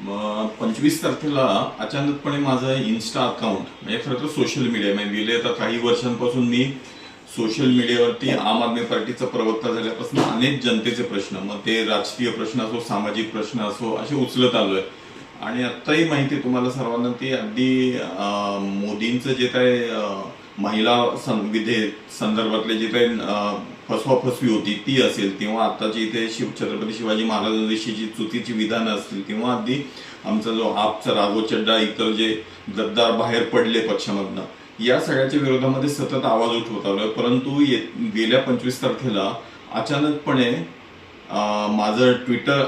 25 तारखेला अचानकपणे माझं इन्स्टा अकाउंट म्हणजे खरं तर सोशल मीडिया म्हणजे गेले आता काही वर्षांपासून मी सोशल मीडियावरती आम आदमी पार्टीचा प्रवक्ता झाल्यापासून अनेक जनतेचे प्रश्न, मग ते राजकीय प्रश्न असो, सामाजिक प्रश्न असो, असे उचलत आलोय. आणि आत्ताही माहिती आहे तुम्हाला सर्वांना, ती अगदी मोदींचं जे काय महिला विधेयक संदर्भातले जे काही फसवाफसवी होती ती असेल, किंवा आत्ताची इथे छत्रपती शिवाजी महाराजांविषयी जी चुकीची विधानं असतील, किंवा अगदी आमचा जो आपचा राघव चड्डा, इतर जे गद्दार बाहेर पडले पक्षामधनं, या सगळ्याच्या विरोधामध्ये सतत आवाज उठवत आलोय. परंतु गेल्या 25 तारखेला अचानकपणे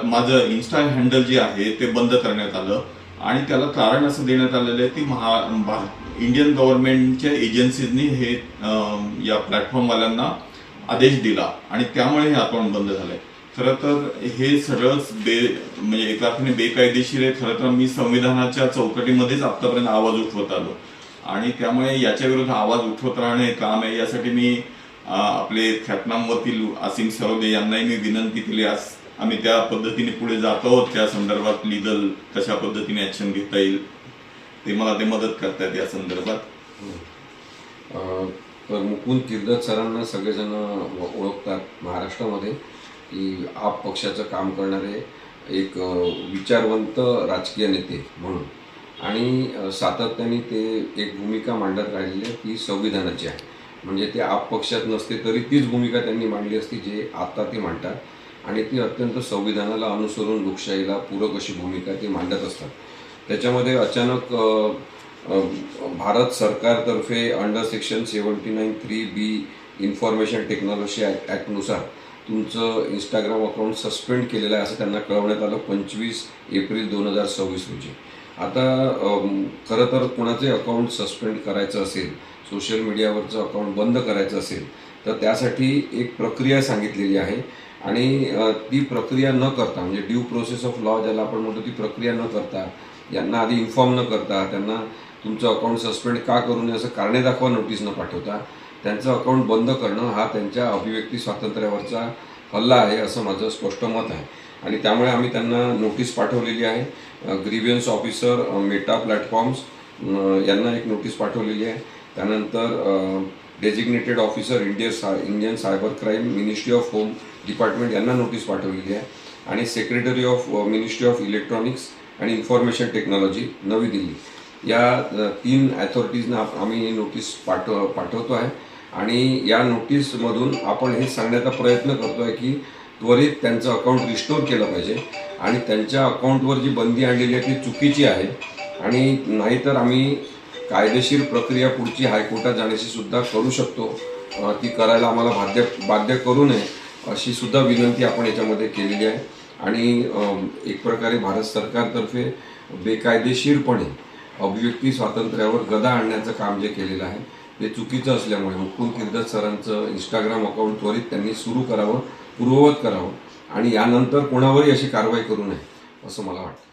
माझं इन्स्टा हँडल जे आहे ते बंद करण्यात आलं. आणि त्याला कारण असं देण्यात आलेलं आहे की इंडियन गव्हर्नमेंटच्या एजन्सीजनी हे या प्लॅटफॉर्मवाल्यांना आदेश दिला आणि त्यामुळे हे अकाउंट बंद झालंय. खरं तर हे सगळंच म्हणजे एका अर्थाने बेकायदेशीर आहे. खरं तर मी संविधानाच्या चौकटीमध्येच आतापर्यंत आवाज उठवत आलो आणि त्यामुळे याच्या विरुद्ध आवाज उठवत राहणे हे काम आहे. यासाठी मी आपले ख्यातनाम वकील असीम सरोदे यांनाही मी विनंती केली. आज आम्ही त्या पद्धतीने पुढे जात आहोत. त्या संदर्भात लिगल कशा पद्धतीने ऍक्शन घेता येईल ते मला ते मदत करतायत या संदर्भात. तर मुकुंद किर्दत सरांना सगळेजण ओळखतात महाराष्ट्रामध्ये की आप पक्षाचं काम करणारे एक विचारवंत राजकीय नेते म्हणून, आणि सातत्याने ते एक भूमिका मांडत राहिलेली आहे ती संविधानाची आहे. म्हणजे ते आप पक्षात नसते तरी तीच भूमिका त्यांनी मांडली असती जे आता ते मांडतात, आणि ती अत्यंत संविधानाला अनुसरून लोकशाहीला पूरक अशी भूमिका ते मांडत असतात. त्याच्यामध्ये अचानक भारत सरकारतर्फे under section 79(3)B information technology ॲक्टनुसार तुमचं इंस्टाग्राम अकाउंट सस्पेंड केलेलं आहे असं त्यांना कळवण्यात आलं 25 एप्रिल 2026 रोजी. आता खरं तर कोणाचे अकाउंट सस्पेंड करायचं असेल, सोशल मीडियावरचं अकाउंट बंद करायचं असेल तर त्यासाठी एक प्रक्रिया सांगितलेली आहे, आणि ती प्रक्रिया न करता म्हणजे ड्यू प्रोसेस ऑफ लॉ ज्याला आपण म्हणतो ती प्रक्रिया न करता, यांना आधी इन्फॉर्म न करता, त्यांना तुमचं अकाउंट सस्पेंड का करू नये असं कारणे दाखवा नोटीस न पाठवता त्यांचं अकाउंट बंद करणं हा त्यांच्या अभिव्यक्ती स्वातंत्र्यावरचा हल्ला आहे असं माझं स्पष्ट मत आहे. आणि त्यामुळे आम्ही त्यांना नोटीस पाठवलेली आहे. ग्रीव्हन्स ऑफिसर मेटा प्लॅटफॉर्म्स यांना एक नोटीस पाठवलेली आहे. त्यानंतर designated officer Indian cyber crime ministry of home department यांना नोटीस पाठवलेली आहे, आणि secretary of ministry of electronics आणि इन्फॉर्मेशन टेक्नॉलॉजी नवी दिल्ली या 3 अथॉरिटीजना आम्ही नोटीस पाठवतो आहे. आणि या नोटीसमधून आपण हे सांगण्याचा प्रयत्न करतो आहे की त्वरित त्यांचं अकाउंट रिस्टोर केलं पाहिजे, आणि त्यांच्या अकाउंटवर जी बंदी आणलेली आहे ती चुकीची आहे, आणि नाहीतर आम्ही कायदेशीर प्रक्रिया पुढची हायकोर्टात जाण्याची सुद्धा करू शकतो. ती करायला आम्हाला बाध्य करू नये अशी सुद्धा विनंती आपण याच्यामध्ये केलेली आहे. आणि एक प्रकारे भारत सरकारतर्फे बेकायदेशीरपणे अभिव्यक्ती स्वातंत्र्यावर गदा आणण्याचं काम जे केलेलं आहे ते चुकीचं असल्यामुळे मुकुंद किर्दत सरांचं इंस्टाग्राम अकाउंट त्वरित त्यांनी सुरू करावं, पूर्ववत करावं, आणि यानंतर कोणावरही अशी कारवाई करू नये असं मला वाटतं.